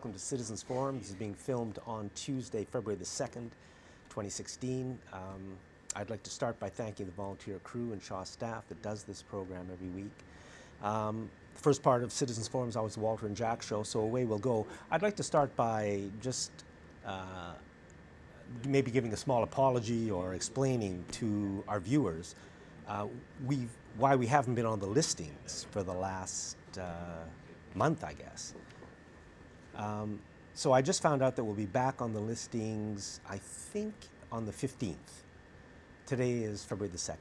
welcome to Citizens Forum. This is being filmed on Tuesday, February the 2nd, 2016. I'd like to start by thanking the volunteer crew and Shaw staff that does this program every week. The first part of Citizens Forum is always the Walter and Jack show, so away we'll go. I'd like to start by just maybe giving a small apology or explaining to our viewers why we haven't been on the listings for the last month, I guess. So I just found out that we'll be back on the listings, I think, on the 15th. Today is February the 2nd.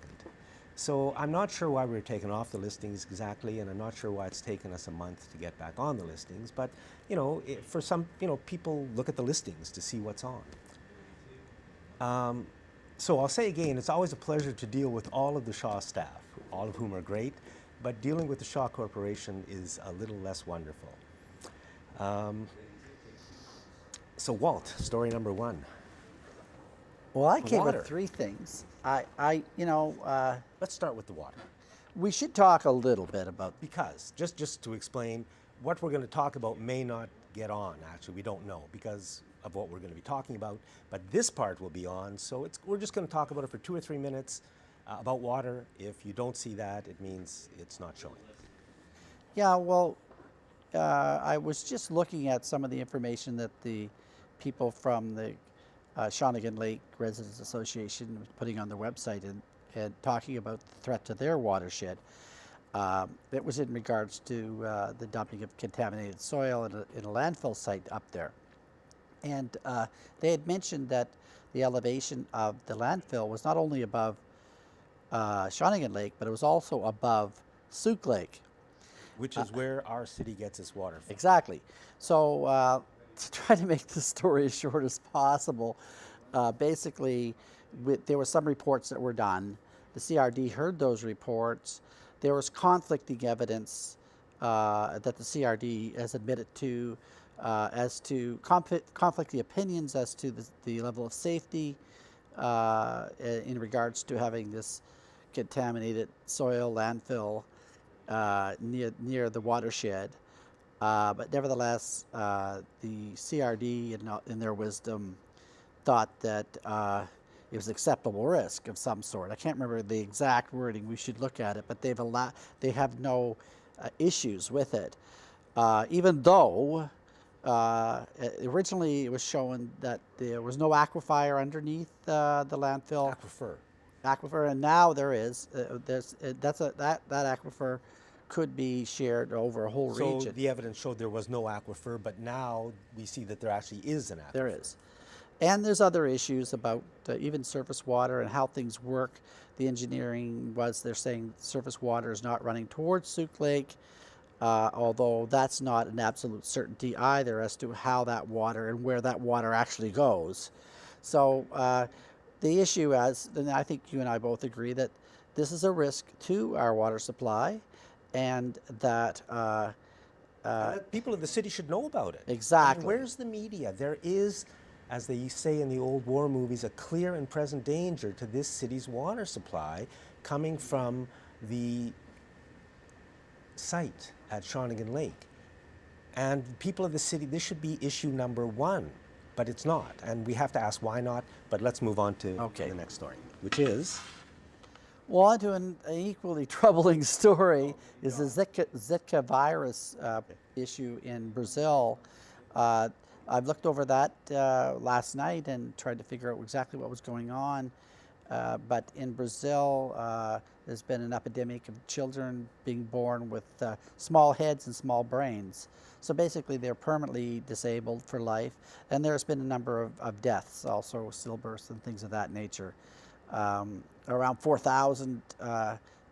So I'm not sure why we were taken off the listings exactly, and I'm not sure why it's taken us a month to get back on the listings. But, you know, for some, people look at the listings to see what's on. So I'll say again, it's always a pleasure to deal with all of the Shaw staff, all of whom are great, but dealing with the Shaw Corporation is a little less wonderful. So Walt, story number one. Well, I came Water. with three things. Let's start with the water. We should talk a little bit about. Because, just to explain, what we're going to talk about may not get on, actually. We don't know because of what we're going to be talking about. But this part will be on, so we're just going to talk about it for 2 or 3 minutes about water. If you don't see that, it means it's not showing. Yeah, well, I was just looking at some of the information that the people from the Shawnigan Lake Residents Association was putting on their website and talking about the threat to their watershed. It was in regards to the dumping of contaminated soil in a landfill site up there. And they had mentioned that the elevation of the landfill was not only above Shawnigan Lake, but it was also above Souk Lake. Which is where our city gets its water from. Exactly. So to try to make the story as short as possible, basically there were some reports that were done. The CRD heard those reports. There was conflicting evidence that the CRD has admitted to as to conflicting opinions as to the level of safety in regards to having this contaminated soil landfill near the watershed. But nevertheless, the CRD, in their wisdom, thought that it was acceptable risk of some sort. I can't remember the exact wording. We should look at it, but they have no issues with it. Even though originally it was shown that there was no aquifer underneath the landfill. Aquifer, and now there is. That aquifer could be shared over a whole region. So the evidence showed there was no aquifer, but now we see that there actually is an aquifer. There is. And there's other issues about even surface water and how things work. The engineering they're saying surface water is not running towards Souk Lake, although that's not an absolute certainty either as to how that water and where that water actually goes. So the issue and I think you and I both agree that this is a risk to our water supply, and that people in the city should know about it. Exactly. I mean, where's the media? There is, as they say in the old war movies, a clear and present danger to this city's water supply coming from the site at Shawnigan Lake. And people of the city, this should be issue number one, but it's not. And we have to ask why not, but let's move on to the next story, which is... Well, on to an equally troubling story is the Zika virus issue in Brazil. I've looked over that last night and tried to figure out exactly what was going on. But in Brazil, there's been an epidemic of children being born with small heads and small brains. So basically, they're permanently disabled for life. And there's been a number of deaths, also stillbirths and things of that nature. Around 4,000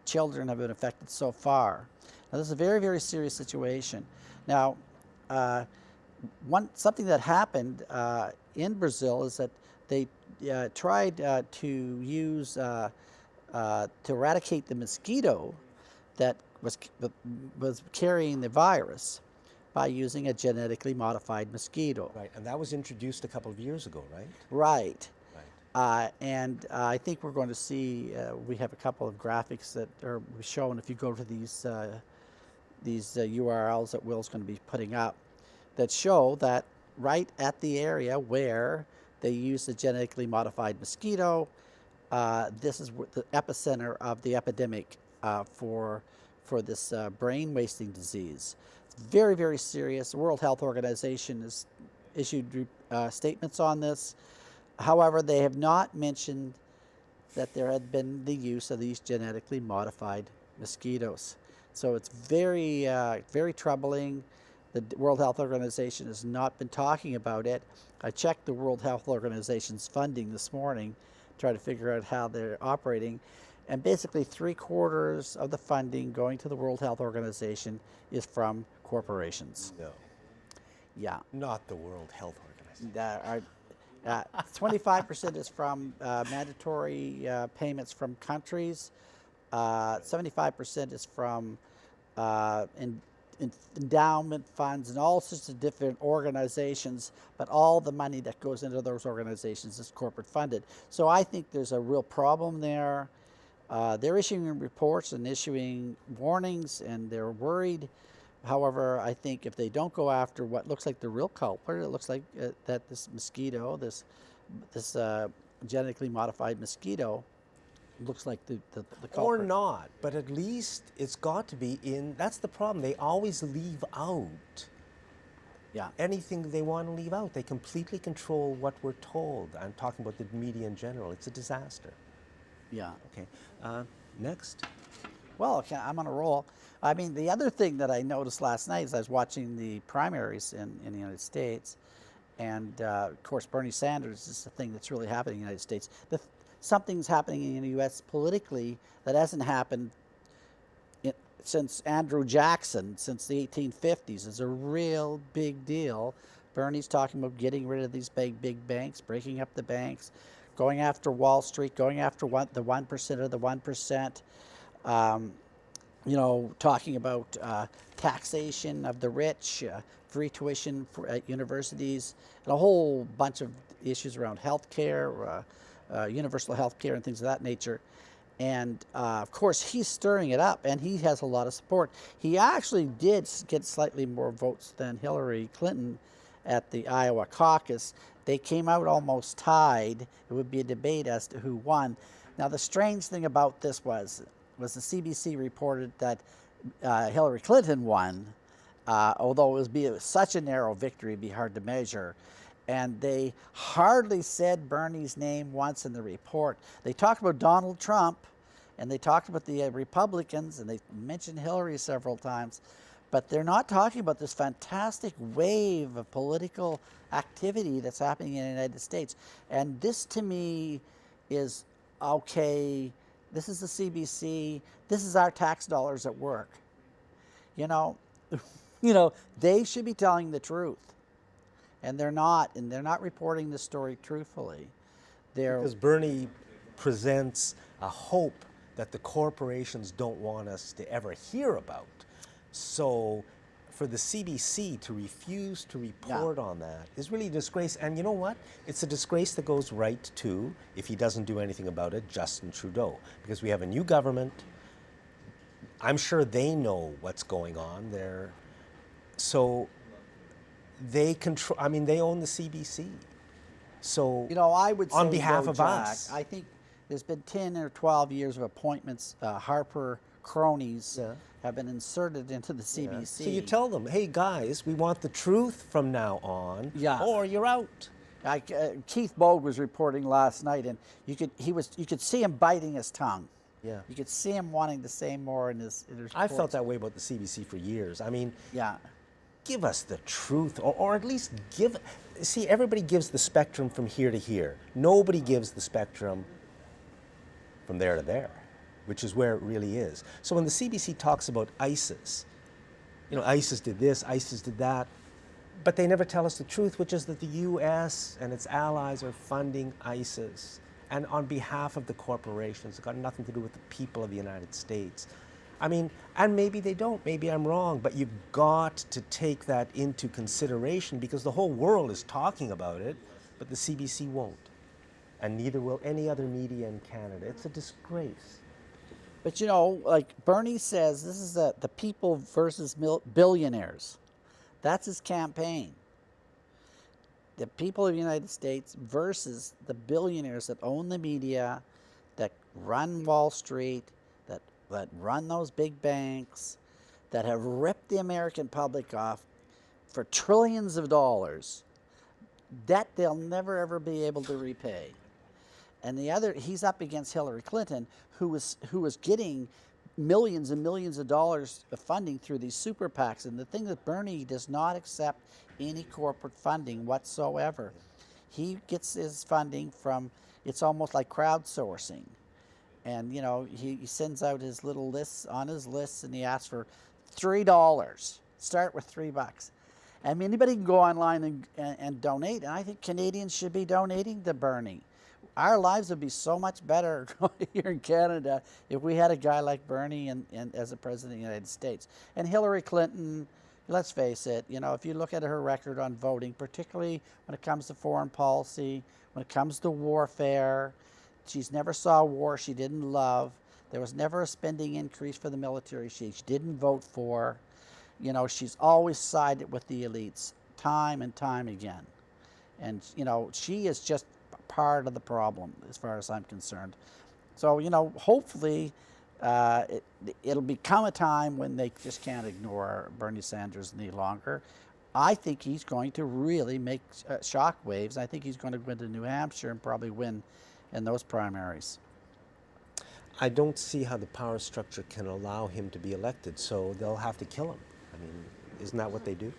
children have been affected so far. Now, this is a very, very serious situation. Now, something that happened in Brazil is that they tried to use to eradicate the mosquito that was carrying the virus by using a genetically modified mosquito. Right, and that was introduced a couple of years ago, right? Right. And I think we're going to see, we have a couple of graphics that are shown if you go to these URLs that Will's going to be putting up. that show that right at the area where they use the genetically modified mosquito, this is the epicenter of the epidemic for this brain wasting disease. Very, very serious. The World Health Organization has issued statements on this. However, they have not mentioned that there had been the use of these genetically modified mosquitoes. So it's very, very troubling. The World Health Organization has not been talking about it. I checked the World Health Organization's funding this morning, try to figure out how they're operating. And basically 3/4 of the funding going to the World Health Organization is from corporations. No, Yeah. not the World Health Organization. 25% is from mandatory payments from countries. 75% is from endowment funds and all sorts of different organizations, but all the money that goes into those organizations is corporate funded. So I think there's a real problem there. They're issuing reports and issuing warnings, and they're worried. However, I think if they don't go after what looks like the real culprit, it looks like that this mosquito, this genetically modified mosquito, looks like the culprit. Or not, but at least it's got to be in. That's the problem. They always leave out anything they want to leave out. They completely control what we're told. I'm talking about the media in general. It's a disaster. Yeah. Okay. Next. Well, okay, I'm on a roll. I mean, the other thing that I noticed last night is I was watching the primaries in the United States, and of course, Bernie Sanders is the thing that's really happening in the United States. Something's happening in the U.S. politically that hasn't happened since Andrew Jackson, since the 1850s. It's a real big deal. Bernie's talking about getting rid of these big banks, breaking up the banks, going after Wall Street, going after the 1% of the 1%. Talking about taxation of the rich, free tuition at universities, and a whole bunch of issues around health care, universal health care and things of that nature. And of course, he's stirring it up, and he has a lot of support. He actually did get slightly more votes than Hillary Clinton at the Iowa caucus. They came out almost tied. It would be a debate as to who won. Now, the strange thing about this was the CBC reported that Hillary Clinton won, although it was such a narrow victory, it'd be hard to measure. And they hardly said Bernie's name once in the report. They talked about Donald Trump, and they talked about the Republicans, and they mentioned Hillary several times, but they're not talking about this fantastic wave of political activity that's happening in the United States. And this, to me, is okay. This is the CBC. This is our tax dollars at work. They should be telling the truth. And they're not reporting the story truthfully. Because Bernie presents a hope that the corporations don't want us to ever hear about. So for the CBC to refuse to report on that is really a disgrace. And you know what? It's a disgrace that goes right to, if he doesn't do anything about it, Justin Trudeau. Because we have a new government. I'm sure they know what's going on there. So they control, they own the CBC. So, I would say, on behalf of us, I think there's been 10 or 12 years of appointments. Harper cronies have been inserted into the CBC. Yeah. So you tell them, hey guys, we want the truth from now on, or you're out. Keith Bogue was reporting last night, and you could see him biting his tongue. Yeah. You could see him wanting to say more in his reports. I felt that way about the CBC for years. Give us the truth, or at least see, everybody gives the spectrum from here to here. Nobody gives the spectrum from there to there, which is where it really is. So when the CBC talks about ISIS, ISIS did this, ISIS did that, but they never tell us the truth, which is that the U.S. and its allies are funding ISIS, and on behalf of the corporations. It's got nothing to do with the people of the United States. And maybe they don't, maybe I'm wrong, but you've got to take that into consideration, because the whole world is talking about it, but the CBC won't. And neither will any other media in Canada. It's a disgrace. But like Bernie says, this is the people versus billionaires. That's his campaign. The people of the United States versus the billionaires that own the media, that run Wall Street, that run those big banks, that have ripped the American public off for trillions of dollars, debt they'll never ever be able to repay. And the other, he's up against Hillary Clinton, who was getting millions and millions of dollars of funding through these super PACs. And the thing that Bernie does not accept any corporate funding whatsoever. He gets his funding from, it's almost like crowdsourcing. And, you know, he sends out his little lists on his lists, and he asks for $3. Start with $3. I mean, anybody can go online and donate, and I think Canadians should be donating to Bernie. Our lives would be so much better here in Canada if we had a guy like Bernie and as a president of the United States. And Hillary Clinton, let's face it, you know, if you look at her record on voting, particularly when it comes to foreign policy, when it comes to warfare, she's never saw war she didn't love. There was never a spending increase for the military she didn't vote for. You know, she's always sided with the elites, time and time again. And, you know, she is just part of the problem as far as I'm concerned. So, you know, hopefully it'll become a time when they just can't ignore Bernie Sanders any longer. I think he's going to really make shock waves. I think he's going to go into New Hampshire and probably win in those primaries. I don't see how the power structure can allow him to be elected, so they'll have to kill him. I mean, isn't that what they do?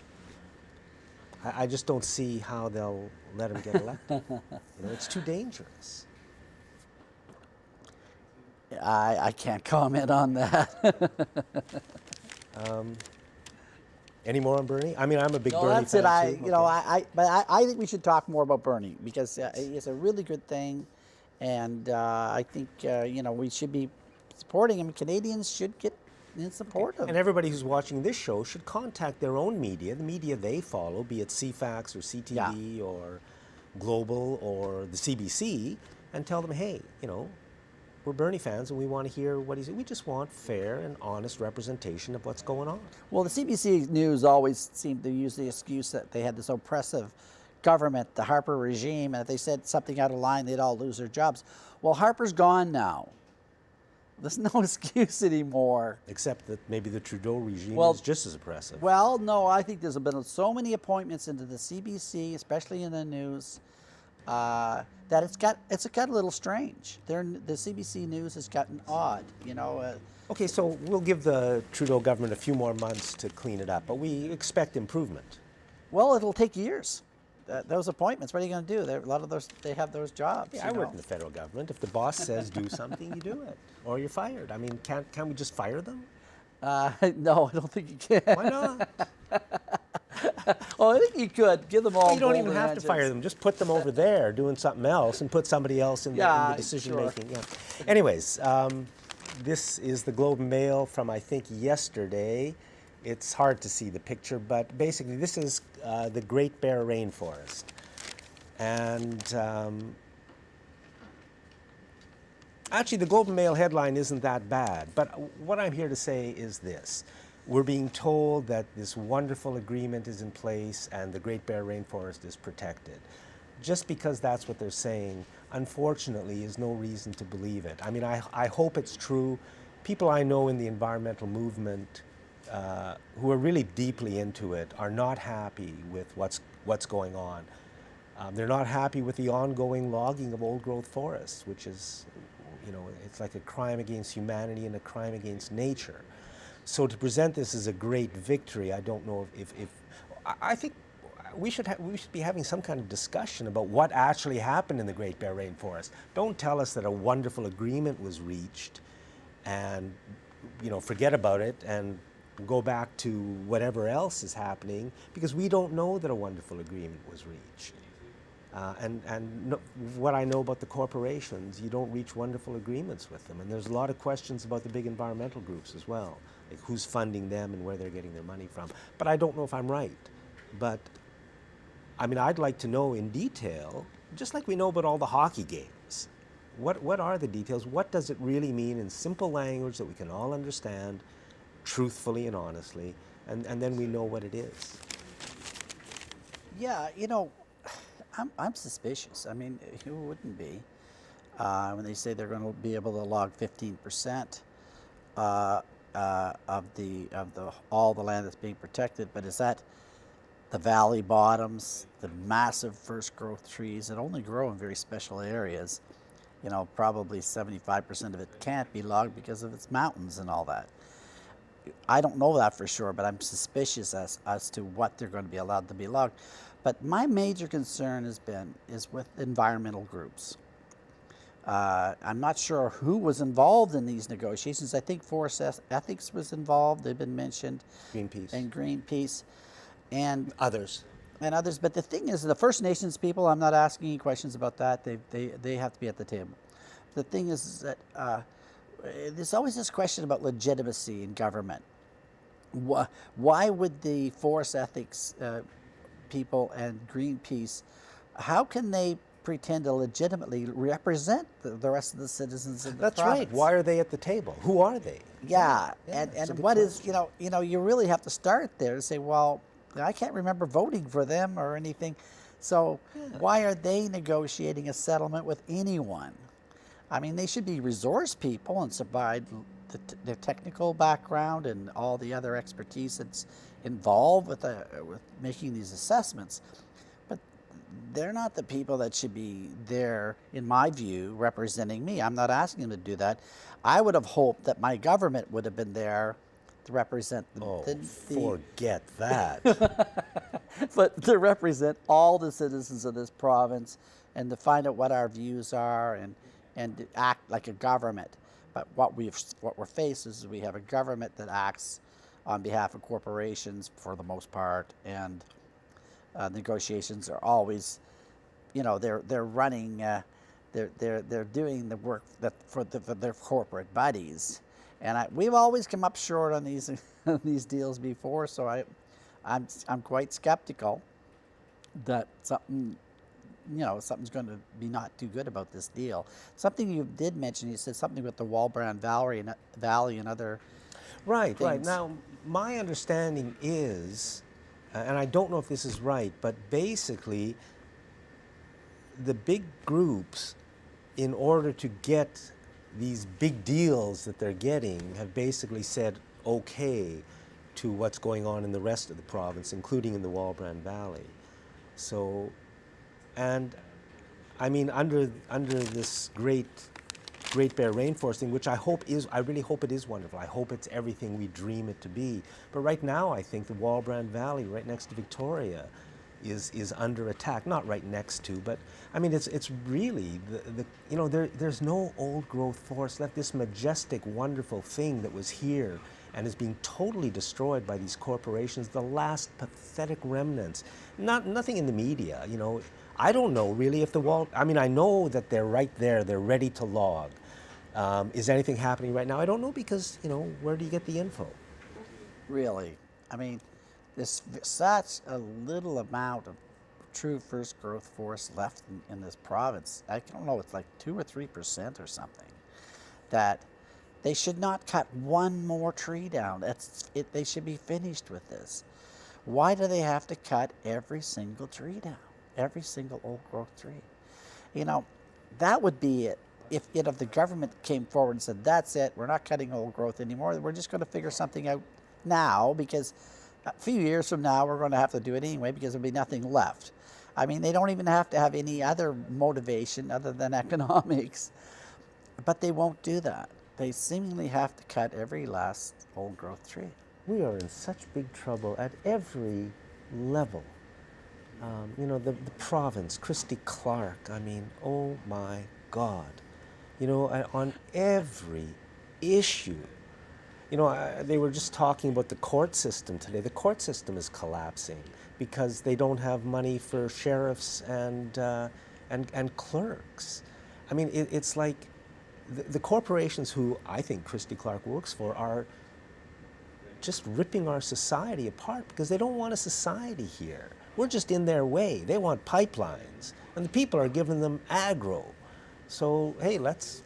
I just don't see how they'll let him get elected. You know, it's too dangerous. I can't comment on that. Any more on Bernie? I mean, I'm a big Bernie that's fan it. too. You know, I think we should talk more about Bernie because it's a really good thing, and I think you know, we should be supporting him. Canadians should get in support of him. And everybody who's watching this show should contact their own media, the media they follow, be it CFAX or CTV or Global or the CBC, and tell them, hey, you know, we're Bernie fans and we want to hear what he's. We just want fair and honest representation of what's going on. Well, the CBC News always seemed to use the excuse that they had this oppressive government, the Harper regime, and if they said something out of line, they'd all lose their jobs. Well, Harper's gone now. There's no excuse anymore. Except that maybe the Trudeau regime is just as oppressive. Well, no, I think there's been so many appointments into the CBC, especially in the news, that it's got a little strange. The CBC News has gotten odd, you know. Okay, so we'll give the Trudeau government a few more months to clean it up, but we expect improvement. Well, it'll take years. Those appointments, what are you going to do? A lot of those, they have those jobs. Yeah, I work in the federal government. If the boss says do something, you do it, or you're fired. I mean, can't we just fire them? No, I don't think you can. Why not? Oh, I think you could give them all. Well, you don't even have to fire them. Just put them over there doing something else, and put somebody else in the decision making. Yeah. Anyways, this is the Globe and Mail from I think yesterday. It's hard to see the picture, but basically this is the Great Bear Rainforest. And actually the Globe and Mail headline isn't that bad, but what I'm here to say is this. We're being told that this wonderful agreement is in place and the Great Bear Rainforest is protected. Just because that's what they're saying, unfortunately, is no reason to believe it. I mean, I hope it's true. People I know in the environmental movement who are really deeply into it are not happy with what's going on. They're not happy with the ongoing logging of old-growth forests, which is, you know, it's like a crime against humanity and a crime against nature. So to present this as a great victory, I don't know if I think we should be having some kind of discussion about what actually happened in the Great Bear Rainforest. Don't tell us that a wonderful agreement was reached, and you know, forget about it and go back to whatever else is happening, because we don't know that a wonderful agreement was reached. What I know about the corporations, you don't reach wonderful agreements with them. And there's a lot of questions about the big environmental groups as well, like who's funding them and where they're getting their money from. But I don't know if I'm right. But I mean, I'd like to know in detail, just like we know about all the hockey games. What are the details? What does it really mean in simple language that we can all understand, truthfully and honestly, and then we know what it is. Yeah, I'm suspicious. I mean, who wouldn't be? When they say they're going to be able to log 15% of the all the land that's being protected, but is that the valley bottoms, the massive first growth trees that only grow in very special areas? Probably 75% of it can't be logged because of its mountains and all that. I don't know that for sure, but I'm suspicious as to what they're going to be allowed to be logged. But my major concern is with environmental groups. I'm not sure who was involved in these negotiations. I think Forest Ethics was involved. They've been mentioned. Greenpeace. And Greenpeace. And Others. others. But the thing is, the First Nations people, I'm not asking any questions about that. They have to be at the table. The thing is that there's always this question about legitimacy in government. Why would the Forest Ethics people and Greenpeace, how can they pretend to legitimately represent the rest of the citizens of the That's province? right. Why are they at the table? Who are they? Yeah, Yeah, and what is, you really have to start there to say, well, I can't remember voting for them or anything. So why are they negotiating a settlement with anyone? I mean, they should be resource people and provide the technical background and all the other expertise that's involved with making these assessments. But they're not the people that should be there, in my view, representing me. I'm not asking them to do that. I would have hoped that my government would have been there to represent forget that. but to represent all the citizens of this province and to find out what our views are and to act like a government. But what we're faced is we have a government that acts on behalf of corporations for the most part, and negotiations are always, they're running, they're doing the work for their corporate buddies, and we've always come up short on these on these deals before. So I'm quite skeptical that something's going to be not too good about this deal. Something you did mention, you said something about the Walbrand Valley and other Right. things. Now, my understanding is, and I don't know if this is right, but basically, the big groups, in order to get these big deals that they're getting, have basically said okay to what's going on in the rest of the province, including in the Walbrand Valley. So, and I mean, under this Great Bear Rainforest thing, which I really hope it is wonderful. I hope it's everything we dream it to be. But right now, I think the Walbrand Valley, right next to Victoria, is under attack. Not right next to, but I mean, it's really there's no old growth forest left. This majestic, wonderful thing that was here and is being totally destroyed by these corporations. The last pathetic remnants. Nothing in the media. I don't know really if I know that they're right there. They're ready to log. Is anything happening right now? I don't know because, where do you get the info? Really, I mean, there's such a little amount of true first growth forest left in this province. I don't know, it's like 2 or 3% or something, that they should not cut one more tree down. They should be finished with this. Why do they have to cut every single tree down? Every single old growth tree? That would be it. If the government came forward and said, that's it, we're not cutting old growth anymore, we're just going to figure something out now, because a few years from now we're going to have to do it anyway because there'll be nothing left. I mean, they don't even have to have any other motivation other than economics, but they won't do that. They seemingly have to cut every last old growth tree. We are in such big trouble at every level. The province, Christy Clark, I mean, oh my God. On every issue. They were just talking about the court system today. The court system is collapsing because they don't have money for sheriffs and clerks. I mean, it's like the corporations who I think Christy Clark works for are just ripping our society apart because they don't want a society here. We're just in their way. They want pipelines, and the people are giving them aggro. So, hey, let's...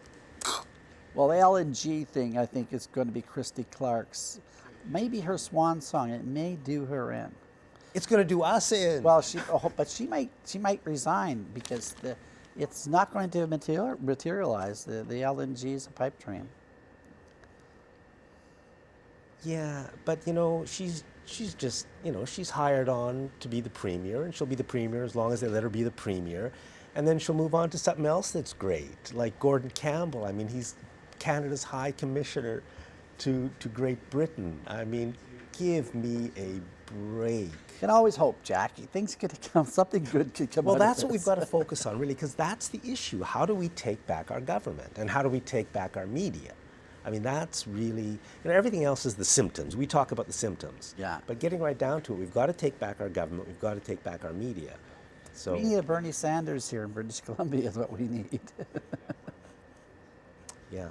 Well, the LNG thing, I think, is going to be Christy Clark's, maybe her swan song. It may do her in. It's going to do us in. Well, but she might resign because it's not going to materialize. The LNG is a pipe dream. Yeah, but you know, she's just, you know, she's hired on to be the premier, and she'll be the premier as long as they let her be the premier, and then she'll move on to something else that's great, like Gordon Campbell. I mean, he's Canada's High Commissioner to Great Britain. I mean, give me a break. You can always hope, Jackie. Things could come, something good could come. Well, out of that's what this. we've got to focus on, really, because that's the issue. How do we take back our government, and how do we take back our media? I mean, that's really, you know, everything else is the symptoms. We talk about the symptoms. Yeah. But getting right down to it, we've got to take back our government. We've got to take back our media. So We need a Bernie Sanders here in British Columbia is what we need. yeah,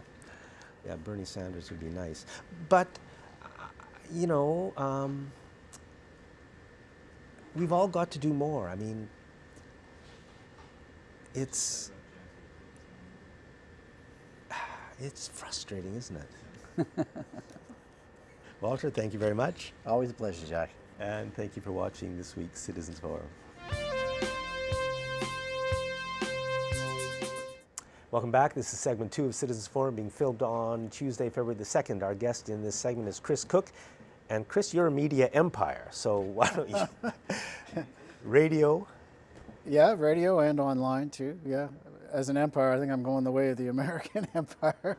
Bernie Sanders would be nice. But, you know, we've all got to do more. I mean, it's frustrating, isn't it? Walter, thank you very much. Always a pleasure, Jack. And thank you for watching this week's Citizens Forum. Welcome back. This is segment 2 of Citizens Forum, being filmed on Tuesday, February the 2nd. Our guest in this segment is Chris Cook. And Chris, you're a media empire, so why don't you? Radio. Yeah, radio and online too. Yeah, as an empire, I think I'm going the way of the American empire.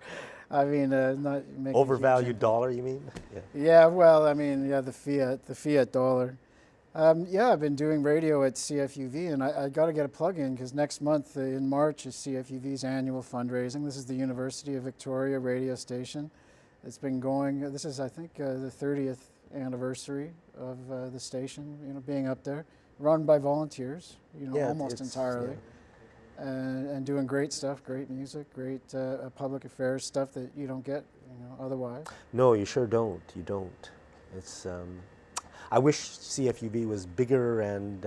I mean, not making Overvalued dollar, you mean? Yeah. Yeah, well, I mean, yeah, the fiat dollar. Yeah, I've been doing radio at CFUV, and I got to get a plug in because next month in March is CFUV's annual fundraising. This is the University of Victoria radio station. It's been going. This is, I think, the 30th anniversary of the station. You know, being up there, run by volunteers. You know, Yeah, almost entirely. Yeah. And doing great stuff, great music, great public affairs stuff that you don't get, you know, otherwise. No, you sure don't. You don't. It's. I wish CFUV was bigger and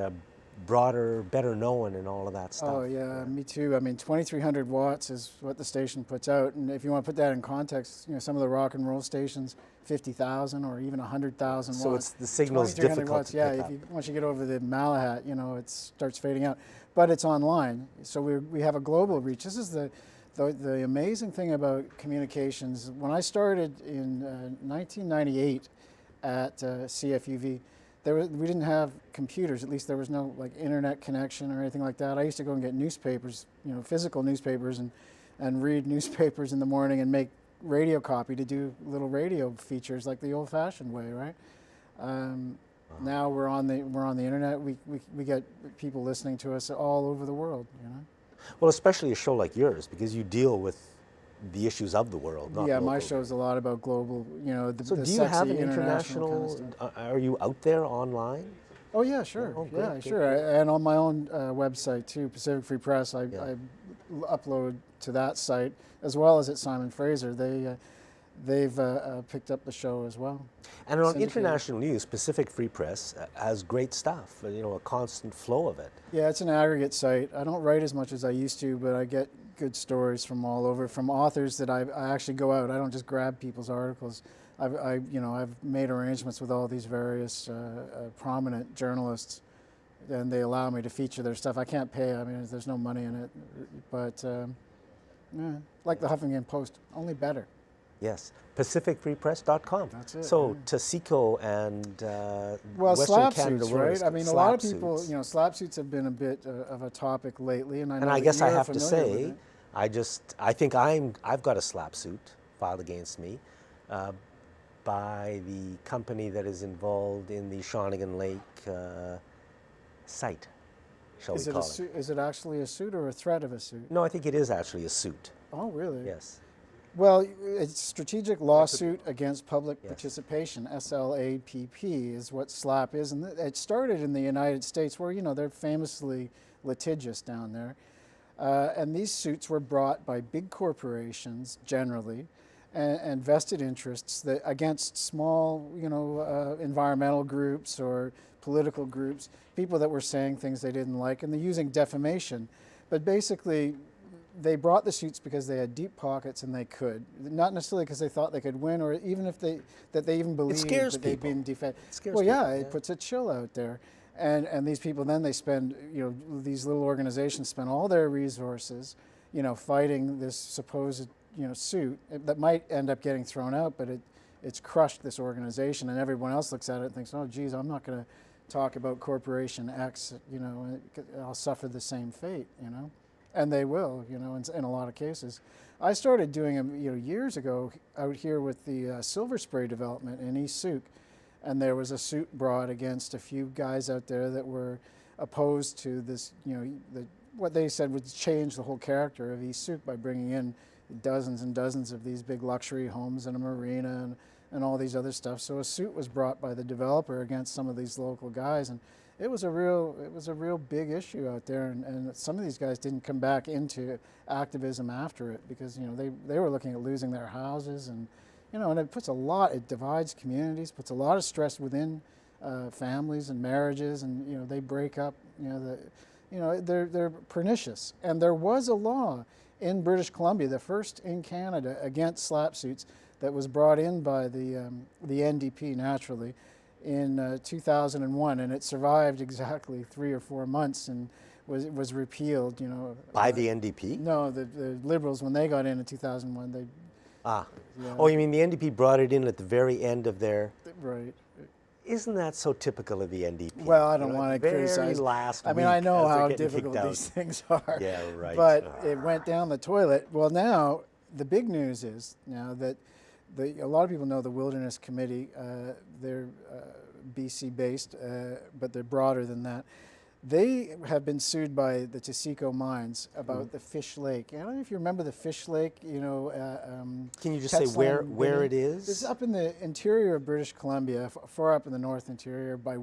broader, better known, and all of that stuff. Oh yeah, me too. I mean, 2,300 watts is what the station puts out, and if you want to put that in context, you know, some of the rock and roll stations, 50,000 or even 100,000 watts. So it's the signal's 2,300 difficult watts, to yeah, pick up. once you get over the Malahat, you know, it starts fading out. But it's online, so we have a global reach. This is the amazing thing about communications. When I started in 1998 at CFUV, we didn't have computers. At least there was no like internet connection or anything like that. I used to go and get newspapers, you know, physical newspapers, and read newspapers in the morning and make radio copy to do little radio features like the old-fashioned way, right? Now we're on the internet. We get people listening to us all over the world, you know. Well, especially a show like yours, because you deal with the issues of the world, not Yeah, local. my show's a lot about global, you know, So the do you sexy have an international international, kind of stuff. are you out there online? Oh yeah, sure. Oh, great, yeah, great, sure. And on my own website too, Pacific Free Press, I upload to that site as well as at Simon Fraser. They've picked up the show as well. And on Syndicated. international news, Pacific Free Press has great stuff, you know, a constant flow of it. Yeah, it's an aggregate site. I don't write as much as I used to, but I get good stories from all over, from authors that I actually go out. I don't just grab people's articles. I've made arrangements with all these various prominent journalists, and they allow me to feature their stuff. I can't pay. I mean, there's no money in it, but yeah, like the Huffington Post, only better. Yes, pacificfreepress.com. That's it, So yeah. Taseko and Well, Western slap Canada suits, Women's right? I mean, a lot of slap people, suits. you know, slap suits have been a bit of a topic lately, and I know And I that guess I you're have to familiar with say, it. I think I've got a slap suit filed against me by the company that is involved in the Shawnigan Lake site, shall we call it. Is it actually a suit or a threat of a suit? No, I think it is actually a suit. Oh, really? Yes. Well, it's strategic lawsuit against public Yes. participation, SLAPP is what SLAP is. And it started in the United States where, you know, they're famously litigious down there. And these suits were brought by big corporations generally and vested interests that against small, you know, environmental groups or political groups, people that were saying things they didn't like, and they're using defamation. But basically, they brought the suits because they had deep pockets and they could, not necessarily because they thought they could win, or even if they even believed scares that they'd people. been defended. It scares Well, yeah, people, it puts a chill out there, and these people then they spend, these little organizations spend all their resources, fighting this supposed suit that might end up getting thrown out, but it's crushed this organization, and everyone else looks at it and thinks, oh, geez, I'm not going to talk about Corporation X, I'll suffer the same fate, and they will, in a lot of cases. I started doing them, years ago out here with the silver spray development in East Souk, and there was a suit brought against a few guys out there that were opposed to this, what they said would change the whole character of East Souk by bringing in dozens and dozens of these big luxury homes and a marina and all these other stuff. So a suit was brought by the developer against some of these local guys, and it was a real big issue out there, and some of these guys didn't come back into activism after it because they were looking at losing their houses, and and it divides communities, puts a lot of stress within families and marriages, and they break up. They're pernicious, and there was a law in British Columbia, the first in Canada, against slap suits that was brought in by the NDP naturally in 2001, and it survived exactly 3 or 4 months and was repealed. By the NDP? No, the Liberals, when they got in 2001, they. Ah. Yeah. Oh, you mean the NDP brought it in at the very end of their. Right. Isn't that so typical of the NDP? Well, I don't want to criticize. Last I mean, I know week as how they're getting difficult kicked these things are. Yeah, right. But it went down the toilet. Well, now the big news is now that a lot of people know the Wilderness Committee. They're BC based, but they're broader than that. They have been sued by the Taseko mines about the Fish Lake. I don't know if you remember the Fish Lake. Can you just say where it is? It's up in the interior of British Columbia, far up in the north interior, by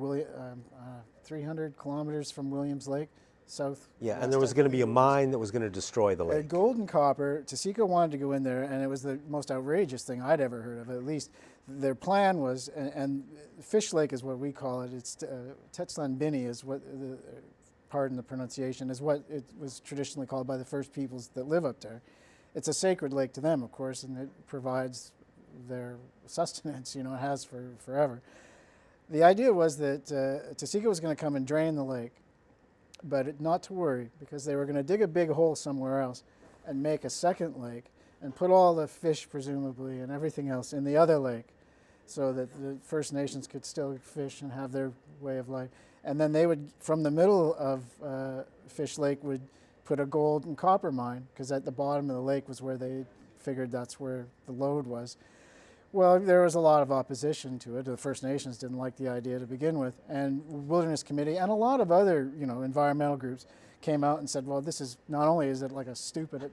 300 kilometers from Williams Lake, south. Yeah, and there was going to be a mine that was going to destroy the lake. Gold and copper. Taseko wanted to go in there, and it was the most outrageous thing I'd ever heard of. At least their plan was, and Fish Lake is what we call it. It's Tetzlan-Bini is what, pardon the pronunciation, is what it was traditionally called by the first peoples that live up there. It's a sacred lake to them, of course, and it provides their sustenance. It has for forever. The idea was that Taseko was going to come and drain the lake, but not to worry, because they were going to dig a big hole somewhere else and make a second lake and put all the fish, presumably, and everything else in the other lake so that the First Nations could still fish and have their way of life. And then they would, from the middle of Fish Lake, would put a gold and copper mine, because at the bottom of the lake was where they figured that's where the lode was. Well, there was a lot of opposition to it. The First Nations didn't like the idea to begin with, and Wilderness Committee and a lot of other, environmental groups came out and said, well, this is, not only is it like a stupid,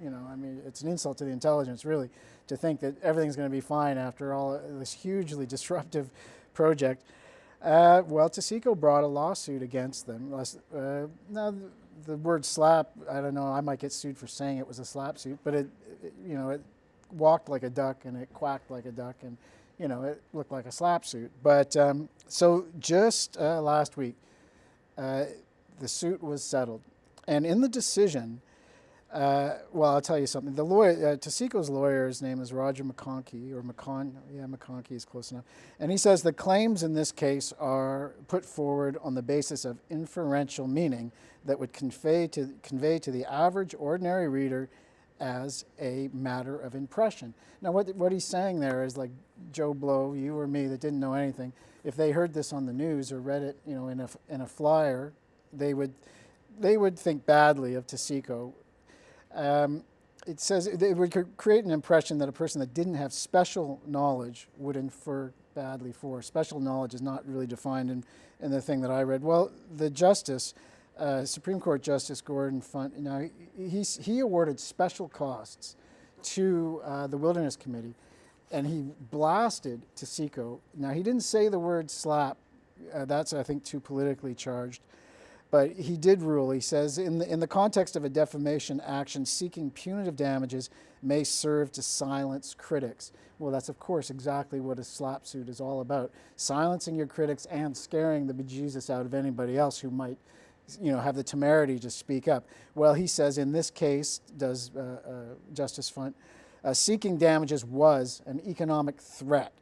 it's an insult to the intelligence, really, to think that everything's going to be fine after all this hugely disruptive project. Well, Taseko brought a lawsuit against them. Now, the word slap, I don't know, I might get sued for saying it was a slap suit, but it walked like a duck and it quacked like a duck, and it looked like a slap suit. But so just last week, the suit was settled, and in the decision, well, I'll tell you something. The lawyer, Taseko's lawyer, his name is Roger McConkie, or McConkie is close enough, and he says the claims in this case are put forward on the basis of inferential meaning that would convey to the average ordinary reader as a matter of impression. Now, what he's saying there is, like Joe Blow, you or me that didn't know anything, if they heard this on the news or read it, in a flyer, they would think badly of Taseko. It says it would create an impression that a person that didn't have special knowledge would infer badly for. Special knowledge is not really defined in the thing that I read. Well, the justice, Supreme Court Justice Gordon Funt, now he awarded special costs to the Wilderness Committee, and he blasted Taseko. Now, he didn't say the word slap. That's, I think, too politically charged. But he did rule. He says, in the context of a defamation action, seeking punitive damages may serve to silence critics. Well, that's, of course, exactly what a slap suit is all about. Silencing your critics and scaring the bejesus out of anybody else who might have the temerity to speak up. Well, he says in this case, does Justice Funt, seeking damages was an economic threat.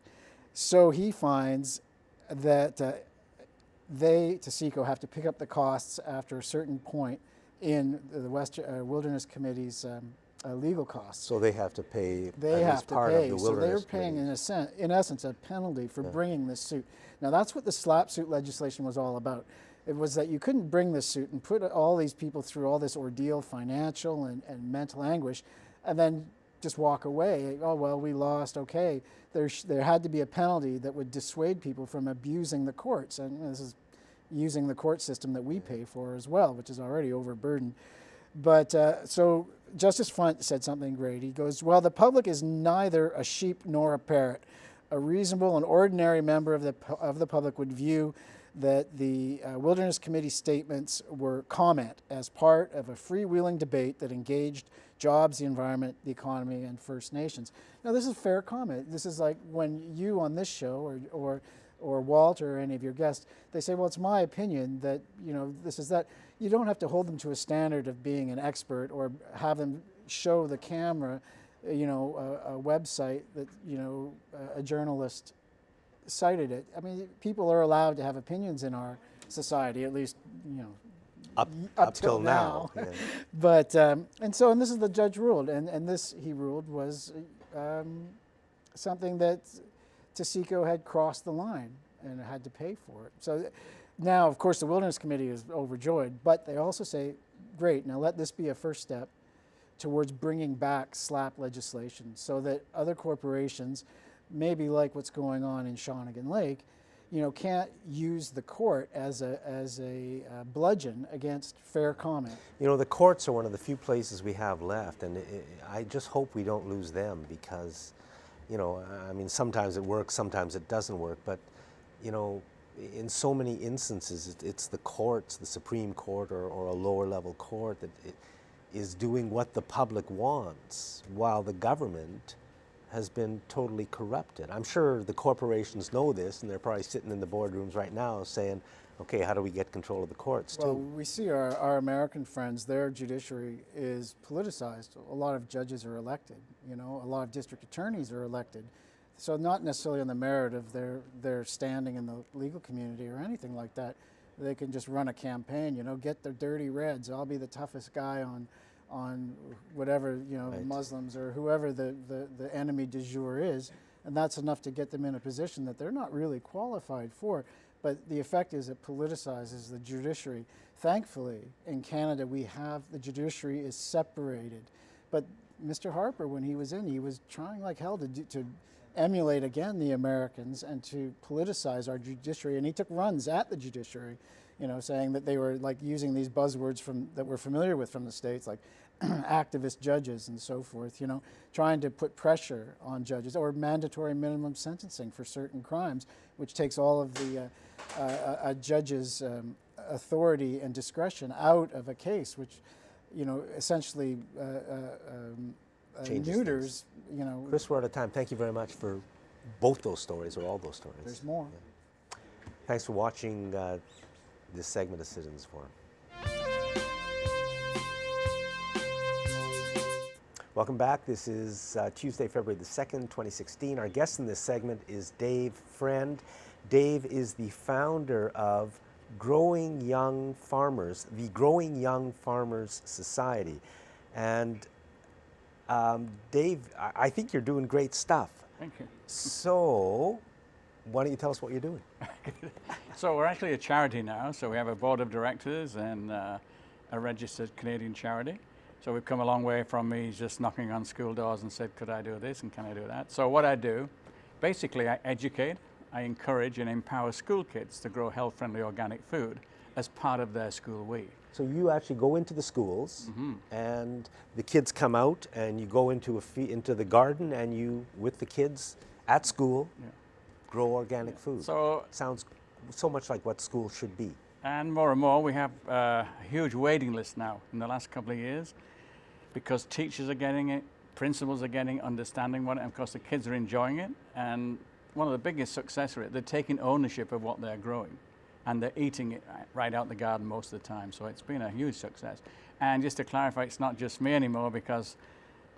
So he finds that they, TSECO, have to pick up the costs after a certain point in the Wilderness Committee's legal costs. So they have to pay. They have to pay. So they're paying, Committee. in essence, a penalty for bringing this suit. Now, that's what the slap suit legislation was all about. It was that you couldn't bring this suit and put all these people through all this ordeal, financial and mental anguish, and then just walk away. Oh, well, we lost. Okay. There had to be a penalty that would dissuade people from abusing the courts. And this is using the court system that we pay for as well, which is already overburdened. But so Justice Funt said something great. He goes, well, the public is neither a sheep nor a parrot. A reasonable and ordinary member of the public would view that the Wilderness Committee statements were comment as part of a freewheeling debate that engaged jobs, the environment, the economy, and First Nations. Now, this is fair comment. This is like when you on this show or Walt or any of your guests, they say, well, it's my opinion that, this is that. You don't have to hold them to a standard of being an expert or have them show the camera, a website that, a journalist cited it. I mean, people are allowed to have opinions in our society, at least, up till now. Yeah. But, and this is the judge ruled, and this, he ruled, was something that TSECO had crossed the line and had to pay for it. So now, of course, the Wilderness Committee is overjoyed, but they also say, great, now let this be a first step towards bringing back SLAPP legislation so that other corporations, maybe like what's going on in Shawnigan Lake, can't use the court as a bludgeon against fair comment. The courts are one of the few places we have left, and I just hope we don't lose them because, sometimes it works, sometimes it doesn't work, but, in so many instances, it's the courts, the Supreme Court or a lower level court that is doing what the public wants while the government has been totally corrupted. I'm sure the corporations know this, and they're probably sitting in the boardrooms right now saying, okay, how do we get control of the courts too? Well, we see our American friends, their judiciary is politicized. A lot of judges are elected, a lot of district attorneys are elected. So not necessarily on the merit of their standing in the legal community or anything like that. They can just run a campaign, get their dirty reds. I'll be the toughest guy on whatever, Right. Muslims or whoever the enemy du jour is. And that's enough to get them in a position that they're not really qualified for. But the effect is it politicizes the judiciary. Thankfully, in Canada, the judiciary is separated. But Mr. Harper, when he was in, he was trying like hell to emulate again the Americans and to politicize our judiciary. And he took runs at the judiciary, saying that they were like using these buzzwords that we're familiar with from the States, like activist judges and so forth, trying to put pressure on judges, or mandatory minimum sentencing for certain crimes, which takes all of the a judge's authority and discretion out of a case, which, essentially neuters, Chris, we're out of time. Thank you very much for both those stories, or all those stories. There's more. Yeah. Thanks for watching this segment of Citizens Forum. Welcome back. This is Tuesday, February the 2nd, 2016. Our guest in this segment is Dave Friend. Dave is the founder of Growing Young Farmers, the Growing Young Farmers Society. And Dave, I think you're doing great stuff. Thank you. So, why don't you tell us what you're doing? So we're actually a charity now. So we have a board of directors and a registered Canadian charity. So we've come a long way from me just knocking on school doors and said, could I do this and can I do that? So what I do, basically I educate, I encourage and empower school kids to grow health-friendly organic food as part of their school week. So you actually go into the schools, and the kids come out, and you go into the garden, and you, with the kids at school, grow organic food. So sounds so much like what school should be. and more, we have a huge waiting list now in the last couple of years, because teachers are getting it, principals are getting understanding what it, and of course the kids are enjoying it. And one of the biggest success rates, they're taking ownership of what they're growing. and they're eating it right out the garden most of the time. So it's been a huge success. And just to clarify, it's not just me anymore, because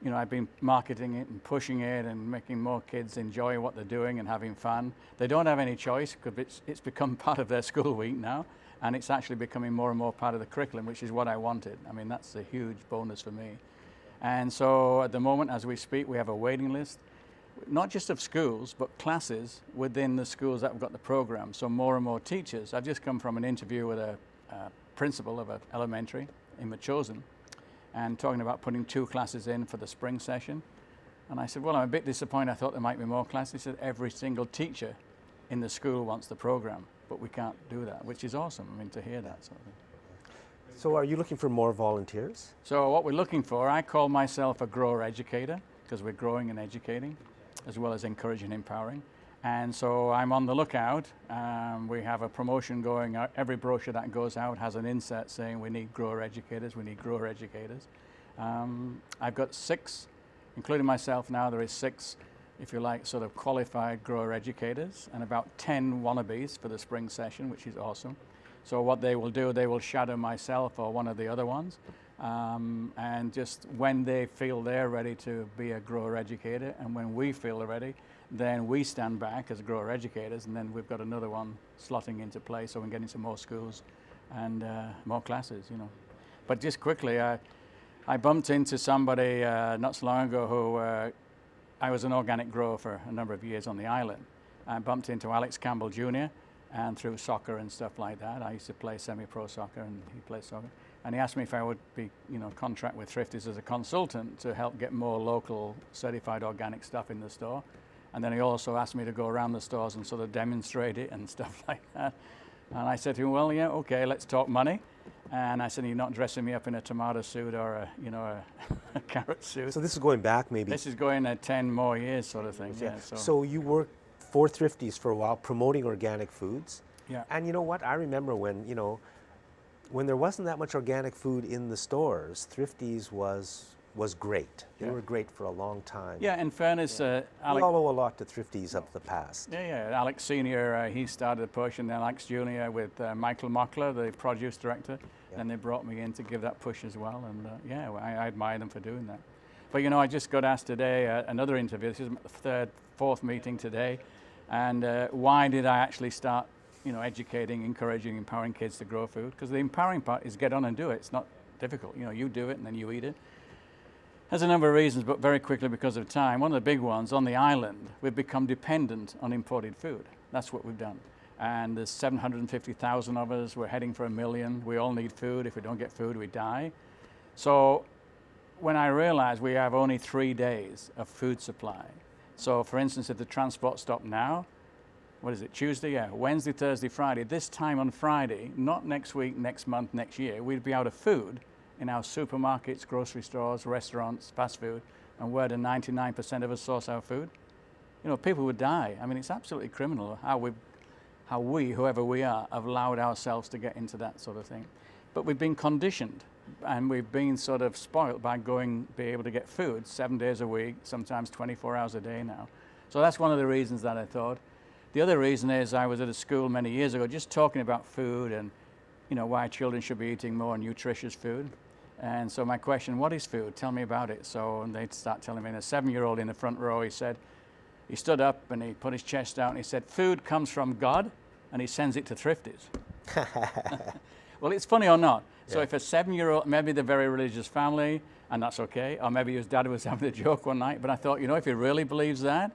I've been marketing it and pushing it and making more kids enjoy what they're doing and having fun. They don't have any choice, because it's become part of their school week now, and it's actually becoming more and more part of the curriculum, which is what I wanted. I mean, that's a huge bonus for me. And so at the moment, as we speak, we have a waiting list, not just of schools, but classes within the schools that have got the program. So more and more teachers. I've just come from an interview with a principal of an elementary in Machosen, and talking about putting 2 classes in for the spring session. And I said, well, I'm a bit disappointed. I thought there might be more classes. He said, every single teacher in the school wants the program, but we can't do that, which is awesome. I mean, to hear that sort of thing. So are you looking for more volunteers? So what we're looking for, I call myself a grower educator, because we're growing and educating, as well as encouraging and empowering. And so I'm on the lookout. We have a promotion going out. Every brochure that goes out has an insert saying we need grower educators, we need grower educators. I've got 6, including myself now, there is 6, if you like, sort of qualified grower educators, and about 10 wannabes for the spring session, which is awesome. So what they will do, they will shadow myself or one of the other ones. And just when they feel they're ready to be a grower educator, and when we feel they're ready, then we stand back as grower educators, and then we've got another one slotting into place, so we can get into more schools and more classes, But just quickly, I bumped into somebody not so long ago who, I was an organic grower for a number of years on the island. I bumped into Alex Campbell Jr., and through soccer and stuff like that. I used to play semi-pro soccer, and he played soccer. And he asked me if I would be, contract with Thrifties as a consultant to help get more local certified organic stuff in the store. And then he also asked me to go around the stores and sort of demonstrate it and stuff like that. And I said to him, well, yeah, okay, let's talk money. And I said, you're not dressing me up in a tomato suit or a carrot suit. So this is going back maybe. This is going 10 more years sort of thing. Yeah. So you worked for Thrifties for a while, promoting organic foods. Yeah. And you know what? I remember when there wasn't that much organic food in the stores, Thrifties was great. They were great for a long time. Yeah, in fairness, We all owe a lot to Thrifties of the past. Yeah. Alex Sr., he started the push, and then Alex Jr. with Michael Mockler, the produce director. Yeah. And they brought me in to give that push as well. And I admire them for doing that. But I just got asked today, another interview, this is my 4th meeting today. And why did I actually start, educating, encouraging, empowering kids to grow food? Because the empowering part is get on and do it. It's not difficult. You do it and then you eat it. There's a number of reasons, but very quickly because of time. One of the big ones, on the island, we've become dependent on imported food. That's what we've done. And there's 750,000 of us. We're heading for 1 million. We all need food. If we don't get food, we die. So when I realized we have only 3 days of food supply. So for instance, if the transport stopped now, what is it, Tuesday? Yeah, Wednesday, Thursday, Friday. This time on Friday, not next week, next month, next year, we'd be out of food in our supermarkets, grocery stores, restaurants, fast food, and where do 99% of us source our food? People would die. I mean, it's absolutely criminal how we, whoever we are, have allowed ourselves to get into that sort of thing. But we've been conditioned, and we've been sort of spoiled by be able to get food 7 days a week, sometimes 24 hours a day now. So that's one of the reasons that I thought. The other reason is I was at a school many years ago just talking about food and why children should be eating more nutritious food. And so my question, what is food? Tell me about it. So they'd start telling me, and a 7-year-old in the front row, he stood up and he put his chest out and he said, food comes from God and he sends it to Thrifties. Well, it's funny or not. So if a 7-year-old, maybe they're very religious family, and that's okay, or maybe his dad was having a joke one night, but I thought, if he really believes that,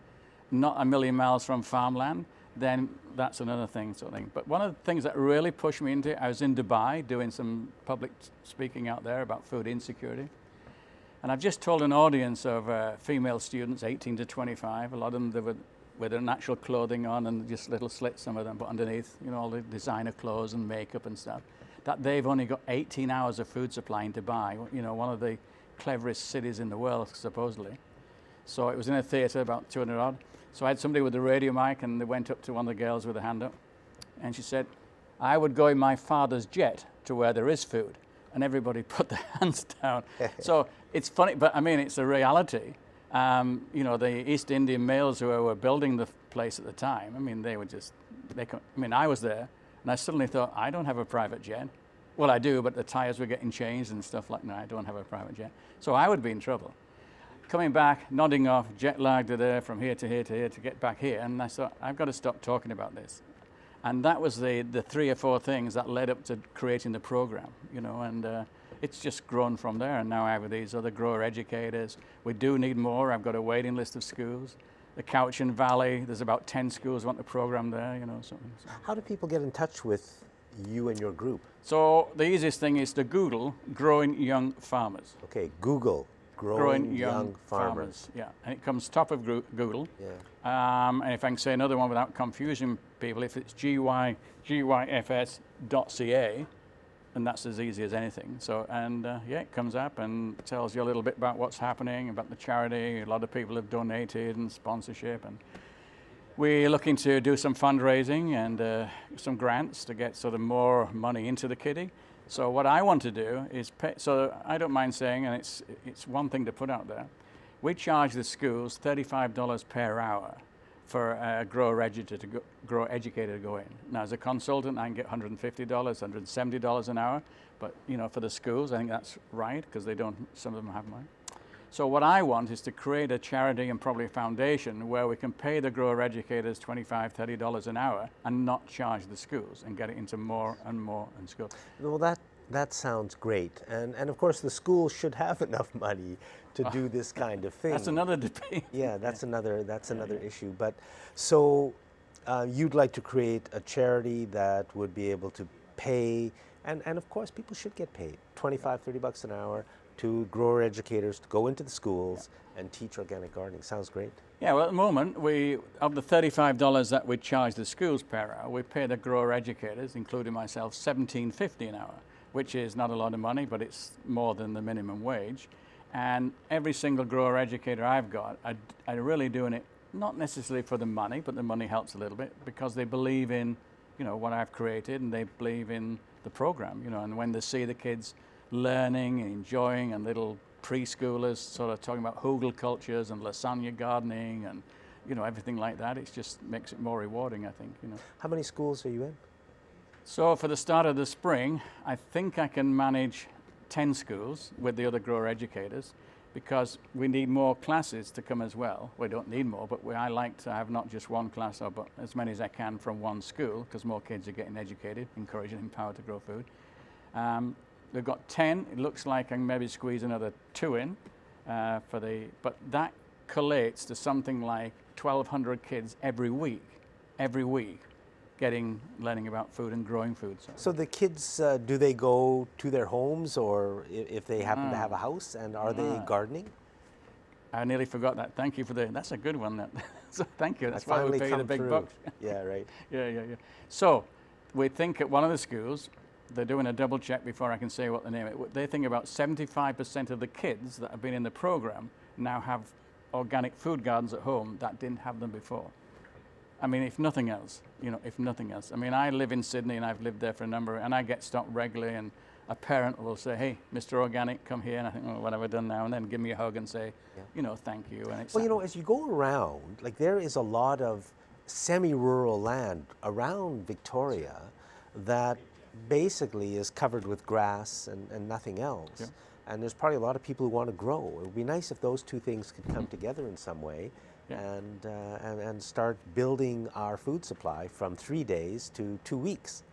not a million miles from farmland, then that's another thing, sort of thing. But one of the things that really pushed me into it, I was in Dubai doing some public speaking out there about food insecurity. And I've just told an audience of female students, 18 to 25, a lot of them they were with their natural clothing on and just little slits, some of them, but underneath, all the designer clothes and makeup and stuff, that they've only got 18 hours of food supply in Dubai, one of the cleverest cities in the world, supposedly. So it was in a theatre, about 200 odd. So I had somebody with a radio mic, and they went up to one of the girls with a hand up, and she said, I would go in my father's jet to where there is food. And everybody put their hands down. So it's funny, but I mean, it's a reality. The East Indian males who were building the place at the time, I mean, I was there, And I suddenly thought, I don't have a private jet. Well, I do, but the tires were getting changed and stuff like that. No, I don't have a private jet. So I would be in trouble. Coming back, nodding off, jet lagged there from here to here to here to get back here. And I thought, I've got to stop talking about this. And that was the 3 or 4 things that led up to creating the program, you know, and it's just grown from there. And now I have these other grower educators. We do need more. I've got a waiting list of schools. The Cowichan Valley, there's about 10 schools want the program there, you know. So. How do people get in touch with you and your group? So the easiest thing is to Google Growing Young Farmers. Okay, Google Growing Young Farmers. Yeah, and it comes top of Google. Yeah. And if I can say another one without confusing people, if it's gyfs.ca, and that's as easy as anything. So, and yeah, it comes up and tells you a little bit about what's happening, about the charity. A lot of people have donated and sponsorship, and we're looking to do some fundraising and some grants to get sort of more money into the kiddie. So what I want to do is pay, so I don't mind saying, and it's one thing to put out there, we charge the schools $35 per hour for a grower educator to go in. Now, as a consultant, I can get $150, $170 an hour, but you know, for the schools, I think that's right because they don't. Some of them have money. So what I want is to create a charity and probably a foundation where we can pay the grower educators $25, $30 an hour and not charge the schools and get it into more and more in schools. Well, that sounds great, and of course the schools should have enough money to do this kind of thing. That's another debate. Yeah, that's another issue. But so you'd like to create a charity that would be able to pay, and of course people should get paid $25, $30 an hour to grower educators to go into the schools and teach organic gardening. Sounds great. Yeah, well, at the moment, of the $35 that we charge the schools per hour, we pay the grower educators, including myself, $17.50 an hour, which is not a lot of money, but it's more than the minimum wage. And every single grower educator I've got, I really doing it not necessarily for the money, but the money helps a little bit because they believe in, you know, what I've created, and they believe in the program, you know. And when they see the kids learning and enjoying, and little preschoolers sort of talking about hugel cultures and lasagna gardening and, you know, everything like that, it just makes it more rewarding, I think, you know. How many schools are you in? So for the start of the spring, I think I can manage 10 schools with the other grower educators because we need more classes to come as well. We don't need more, but I like to have not just one class, but as many as I can from one school because more kids are getting educated, encouraged and empowered to grow food. We've got 10. It looks like I can maybe squeeze another 2 in but that collates to something like 1,200 kids every week, learning about food and growing food. So the kids, do they go to their homes, or if they happen to have a house, and are they gardening? I nearly forgot that. Thank you for that's a good one. That. So thank you. That's why we finally pay you the come big through. bucks. Yeah, right. Yeah. So we think at one of the schools, they're doing a double check before I can say what the name is. They think about 75% of the kids that have been in the program now have organic food gardens at home that didn't have them before. I mean, if nothing else, you know, I mean, I live in Sydney and I've lived there for and I get stopped regularly, and a parent will say, "Hey, Mr. Organic, come here," and I think, "Oh, what have I done now?" And then give me a hug and say, you know, "Thank you." And it's well, you know, as you go around, like there is a lot of semi-rural land around Victoria that basically is covered with grass and nothing else. Yeah. And there's probably a lot of people who want to grow. It would be nice if those two things could come together in some way. Yeah. And start building our food supply from 3 days to 2 weeks.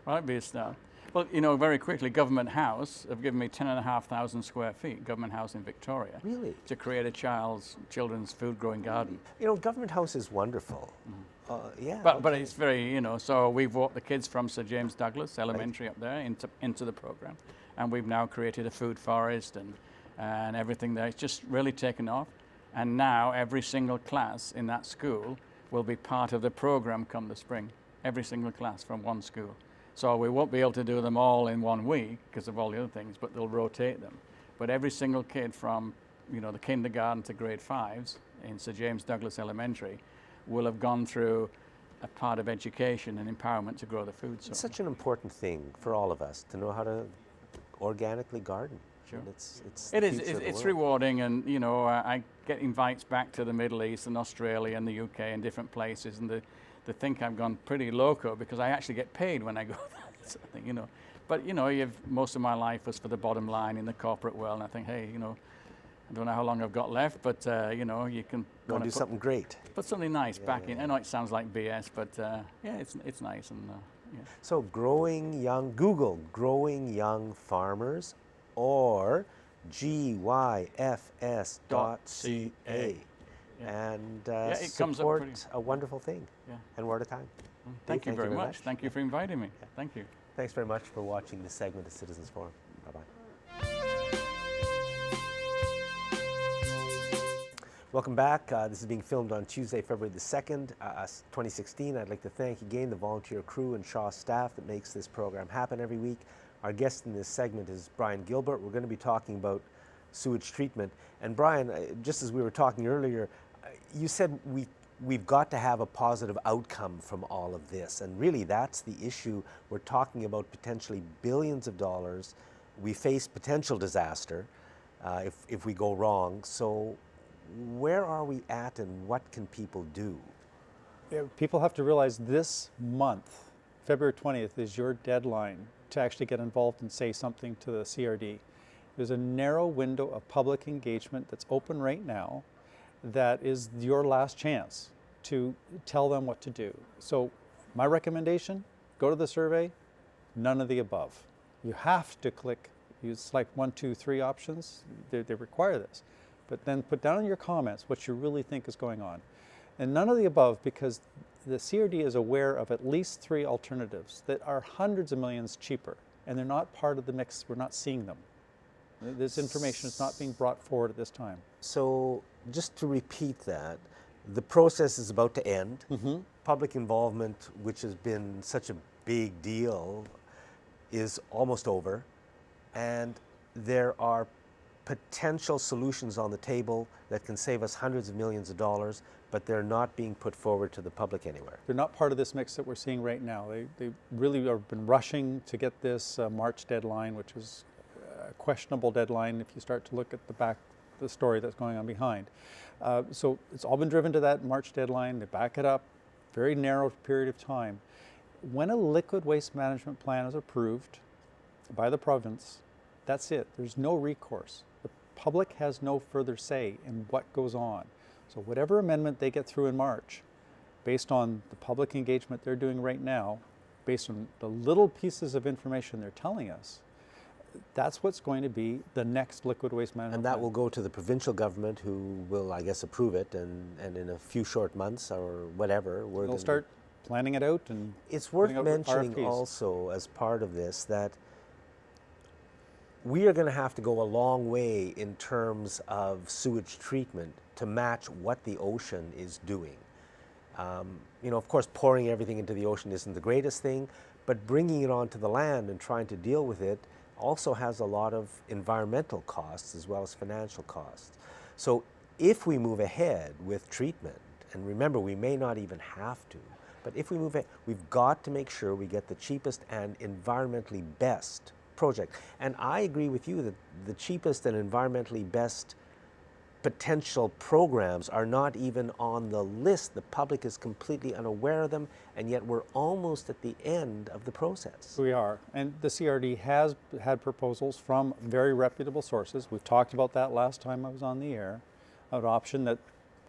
Might be a start. Well, you know, very quickly, Government House have given me 10,500 square feet, Government House in Victoria. Really? To create a children's food growing garden. You know, Government House is wonderful. Yeah. But it's very, you know, so we've walked the kids from Sir James Douglas Elementary up there into the program. And we've now created a food forest and everything there. It's just really taken off. And now every single class in that school will be part of the program come the spring. Every single class from one school. So we won't be able to do them all in 1 week because of all the other things, but they'll rotate them. But every single kid from, you know, the kindergarten to grade 5s in Sir James Douglas Elementary will have gone through a part of education and empowerment to grow the food. So it's such an important thing for all of us to know how to organically garden. Sure. It's rewarding, and you know, I get invites back to the Middle East and Australia and the UK and different places, and they think I've gone pretty loco because I actually get paid when I go that sort of thing, you know. But, you know, most of my life was for the bottom line in the corporate world, and I think, hey, you know, I don't know how long I've got left, but, you know, you can Want to do something great. put something nice back in. I know it sounds like BS, but, yeah, it's nice. And yeah. So Google growing young farmers or GYFS.ca. Yeah. And it comes up support pretty- a wonderful thing. Yeah. And we're out of time. Thank you Dave, very much. Thank you for inviting me. Thank you. Thanks very much for watching this segment of Citizens Forum. Bye-bye. Welcome back. This is being filmed on Tuesday, February the 2nd, 2016. I'd like to thank again the volunteer crew and Shaw staff that makes this program happen every week. Our guest in this segment is Brian Gilbert. We're going to be talking about sewage treatment. And Brian, just as we were talking earlier, you said we've got to have a positive outcome from all of this. And really, that's the issue. We're talking about potentially billions of dollars. We face potential disaster if we go wrong. So where are we at and what can people do? Yeah, people have to realize this month, February 20th, is your deadline to actually get involved and say something to the CRD. There's a narrow window of public engagement that's open right now that is your last chance to tell them what to do. So my recommendation, go to the survey, none of the above. You have to click, use like 1, 2, 3 options, they require this. But then put down in your comments what you really think is going on. And none of the above, because the CRD is aware of at least 3 alternatives that are hundreds of millions cheaper, and they're not part of the mix. We're not seeing them. This information is not being brought forward at this time. So just to repeat that, the process is about to end. Mm-hmm. Public involvement, which has been such a big deal, is almost over. And there are potential solutions on the table that can save us hundreds of millions of dollars, but they're not being put forward to the public anywhere. They're not part of this mix that we're seeing right now. They really have been rushing to get this March deadline, which is a questionable deadline if you start to look at the story that's going on behind. So it's all been driven to that March deadline. They back it up, very narrow period of time. When a liquid waste management plan is approved by the province, that's it. There's no recourse. The public has no further say in what goes on. So whatever amendment they get through in March, based on the public engagement they're doing right now, based on the little pieces of information they're telling us, that's what's going to be the next liquid waste management And that plan. will go to the provincial government, who will, I guess, approve it, and in a few short months or whatever, They'll start planning it out. And it's worth putting out mentioning RFPs. also, as part of this, that we are going to have to go a long way in terms of sewage treatment to match what the ocean is doing. You know, of course, pouring everything into the ocean isn't the greatest thing, but bringing it onto the land and trying to deal with it also has a lot of environmental costs as well as financial costs. So if we move ahead with treatment, and remember, we may not even have to, but if we move ahead, we've got to make sure we get the cheapest and environmentally best project. And I agree with you that the cheapest and environmentally best potential programs are not even on the list. The public is completely unaware of them, and yet we're almost at the end of the process. We are. And the CRD has had proposals from very reputable sources. We've talked about that last time I was on the air, an option that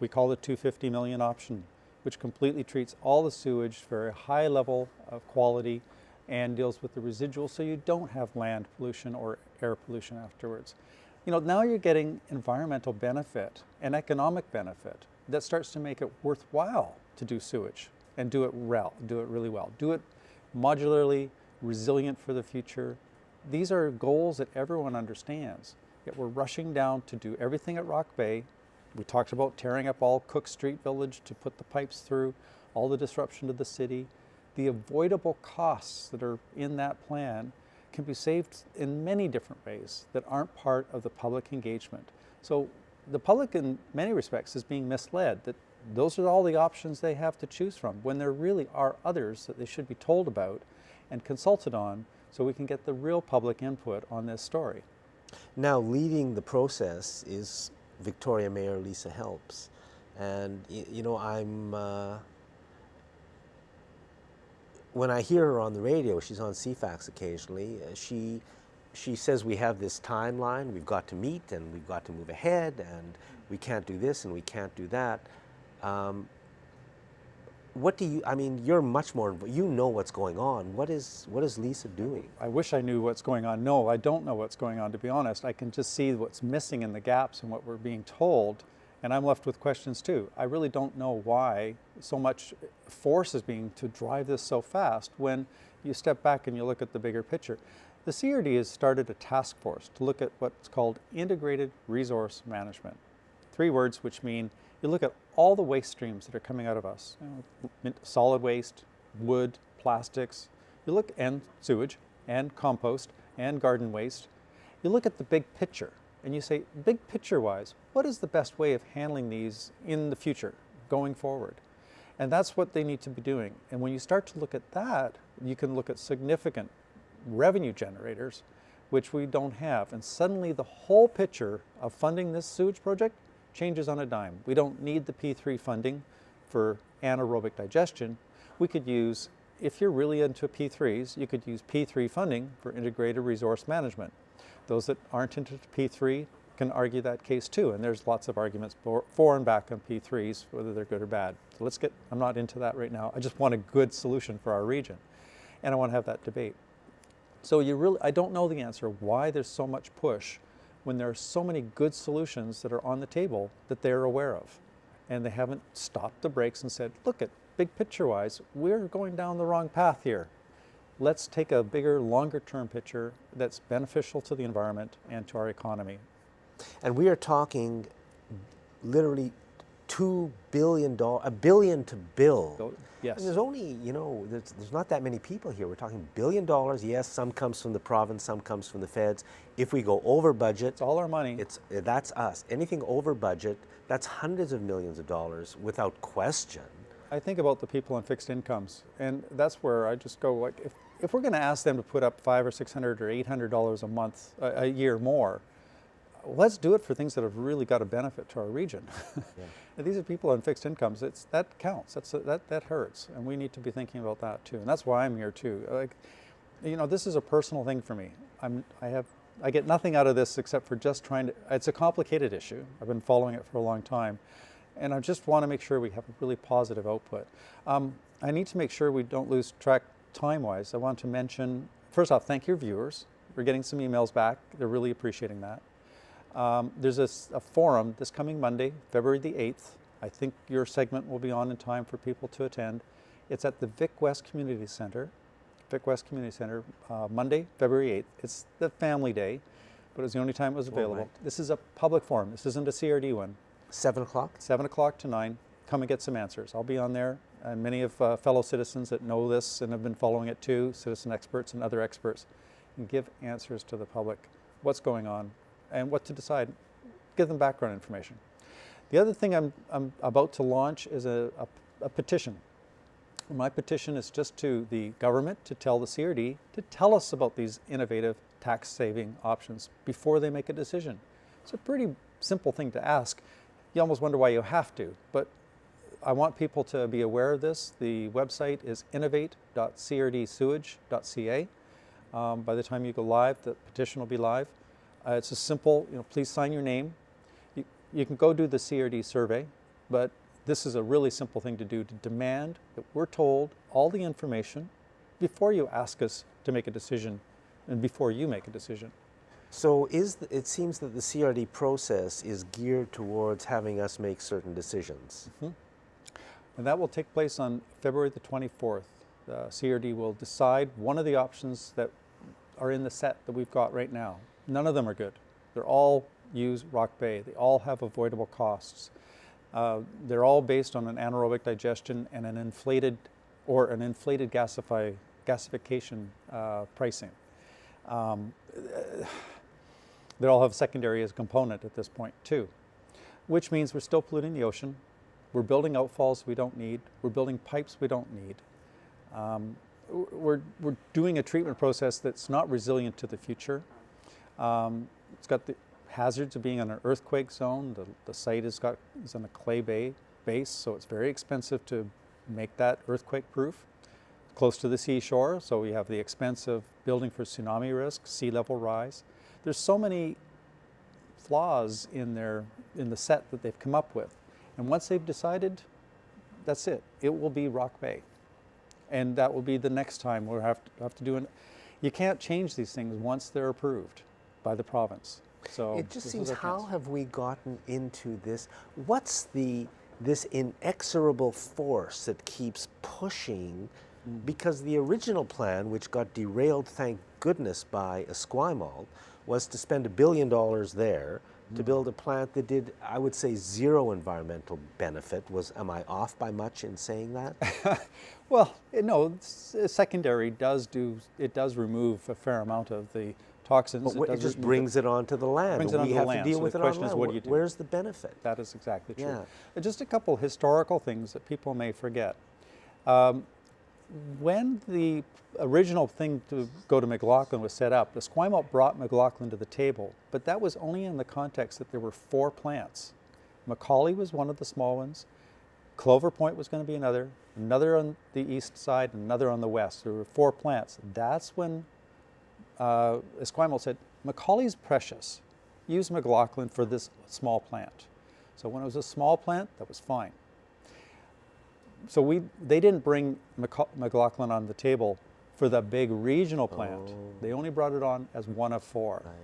we call the 250 million option, which completely treats all the sewage for a high level of quality and deals with the residual, so you don't have land pollution or air pollution afterwards. You know, now you're getting environmental benefit and economic benefit that starts to make it worthwhile to do sewage and do it really well. Do it modularly, resilient for the future. These are goals that everyone understands, yet we're rushing down to do everything at Rock Bay. We talked about tearing up all Cook Street Village to put the pipes through, all the disruption to the city. The avoidable costs that are in that plan can be saved in many different ways that aren't part of the public engagement. So the public in many respects is being misled that those are all the options they have to choose from, when there really are others that they should be told about and consulted on, so we can get the real public input on this story. Now, leading the process is Victoria Mayor Lisa Helps. And, you know, when I hear her on the radio, she's on CFAX occasionally, she says we have this timeline, we've got to meet and we've got to move ahead and we can't do this and we can't do that. What do you, I mean, you're much more, you know what's going on. What is Lisa doing? I wish I knew what's going on. No, I don't know what's going on, to be honest. I can just see what's missing in the gaps and what we're being told, and I'm left with questions too. I really don't know why so much force is being to drive this so fast when you step back and you look at the bigger picture. The CRD has started a task force to look at what's called integrated resource management. 3 words which mean you look at all the waste streams that are coming out of us, solid waste, wood, plastics, you look, and sewage, and compost, and garden waste. You look at the big picture, and you say, big picture-wise, what is the best way of handling these in the future, going forward? And that's what they need to be doing. And when you start to look at that, you can look at significant revenue generators, which we don't have. And suddenly the whole picture of funding this sewage project changes on a dime. We don't need the P3 funding for anaerobic digestion. We could use, if you're really into P3s, you could use P3 funding for integrated resource management. Those that aren't into P3 can argue that case too, and there's lots of arguments for and back on P3s, whether they're good or bad. So I'm not into that right now. I just want a good solution for our region, and I want to have that debate. So I don't know the answer why there's so much push when there are so many good solutions that are on the table that they're aware of. And they haven't stopped the brakes and said, look at big picture-wise, we're going down the wrong path here. Let's take a bigger, longer-term picture that's beneficial to the environment and to our economy. And we are talking literally $2 billion, $1 billion to build. Yes. And there's only, there's not that many people here. We're talking $1 billion. Yes, some comes from the province, some comes from the feds. If we go over budget, it's all our money. That's us. Anything over budget, that's hundreds of millions of dollars without question. I think about the people on fixed incomes, and that's where I just go, like, if we're going to ask them to put up $500 or $600 or $800 a month, a year more, let's do it for things that have really got a benefit to our region. Yeah. And these are people on fixed incomes. That counts. That hurts, and we need to be thinking about that too. And that's why I'm here too. Like, this is a personal thing for me. I get nothing out of this except for just trying to. It's a complicated issue. I've been following it for a long time, and I just want to make sure we have a really positive output. I need to make sure we don't lose track time-wise. I want to mention, first off, thank your viewers. We're getting some emails back. They're really appreciating that. There's a forum this coming Monday, February the 8th. I think your segment will be on in time for people to attend. It's at the Vic West Community Center. Monday, February 8th. It's the family day, but it was the only time it was available. Right. This is a public forum. This isn't a CRD one. 7 o'clock? 7 o'clock to 9. Come and get some answers. I'll be on there, and many of fellow citizens that know this and have been following it too, citizen experts and other experts, and give answers to the public, what's going on, and what to decide. Give them background information. The other thing I'm about to launch is a petition. My petition is just to the government to tell the CRD to tell us about these innovative tax-saving options before they make a decision. It's a pretty simple thing to ask. You almost wonder why you have to, but I want people to be aware of this. The website is innovate.crdsewage.ca. By the time you go live, the petition will be live. It's a simple, please sign your name. You can go do the CRD survey, but this is a really simple thing to do, to demand that we're told all the information before you ask us to make a decision and before you make a decision. So it seems that the CRD process is geared towards having us make certain decisions. Mm-hmm. And that will take place on February the 24th. The CRD will decide one of the options that are in the set that we've got right now. None of them are good. They're all use Rock Bay. They all have avoidable costs. They're all based on an anaerobic digestion and an inflated gasification pricing. They all have secondary as a component at this point too, which means we're still polluting the ocean. We're building outfalls we don't need. We're building pipes we don't need. We're doing a treatment process that's not resilient to the future. It's got the hazards of being on an earthquake zone. The site is on a clay base, so it's very expensive to make that earthquake proof. close to the seashore, so we have the expense of building for tsunami risk, sea level rise. There's so many flaws in the set that they've come up with. And once they've decided, that's it. It will be Rock Bay. And that will be the next time we'll have to do it. You can't change these things once they're approved by the province. So It just this seems, is our how chance. have we gotten into this? What's this inexorable force that keeps pushing? Because the original plan, which got derailed, thank goodness, by Esquimalt, was to spend $1 billion there to build a plant that did, I would say, zero environmental benefit. Am I off by much in saying that? Well, no, secondary does remove a fair amount of the toxins. But it just brings it onto the land. Brings it we onto the have land. to deal So with the it on question is, land. what do you do? Where's the benefit? That is exactly true. Yeah. Just a couple historical things that people may forget. When the original thing to go to McLaughlin was set up, Esquimalt brought McLaughlin to the table, but that was only in the context that there were 4 plants. Macaulay was one of the small ones. Clover Point was going to be another on the east side, another on the west. There were 4 plants. That's when Esquimalt said, Macaulay's precious. Use McLaughlin for this small plant. So when it was a small plant, that was fine. So they didn't bring McLaughlin on the table for the big regional plant. Oh. They only brought it on as one of 4. Right.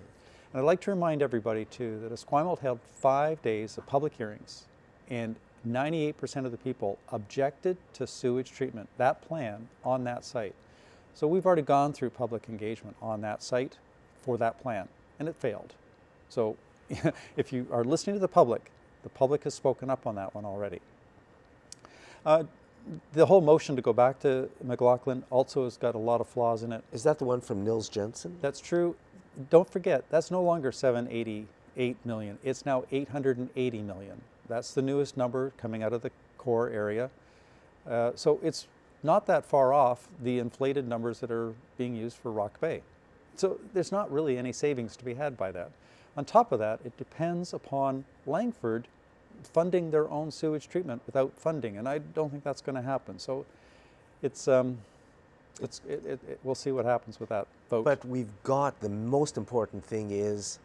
And I'd like to remind everybody too that Esquimalt held 5 days of public hearings, and 98% of the people objected to sewage treatment, that plan, on that site. So we've already gone through public engagement on that site for that plan, and it failed. So if you are listening to the public has spoken up on that one already. The whole motion to go back to McLaughlin also has got a lot of flaws in it. Is that the one from Nils Jensen? That's true. Don't forget, that's no longer 788 million. It's now 880 million. That's the newest number coming out of the core area. So it's not that far off the inflated numbers that are being used for Rock Bay. So there's not really any savings to be had by that. On top of that, it depends upon Langford funding their own sewage treatment without funding, and I don't think that's going to happen. So we'll see what happens with that vote. But we've got, the most important thing is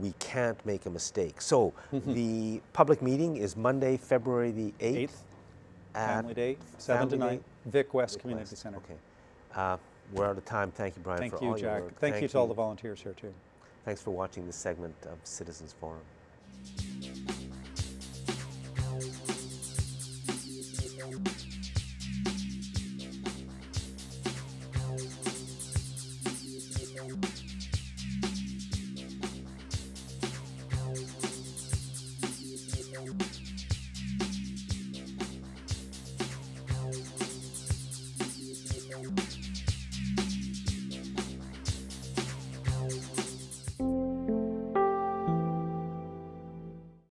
we can't make a mistake. So the public meeting is Monday, February the 8th. Family Day, 7 to 9, Family Day. Vic West Community Center. Okay. We're out of time. Thank you, Brian, Thank for you, all your Jack. work. Thank you to all the volunteers here too. Thanks for watching this segment of Citizens Forum.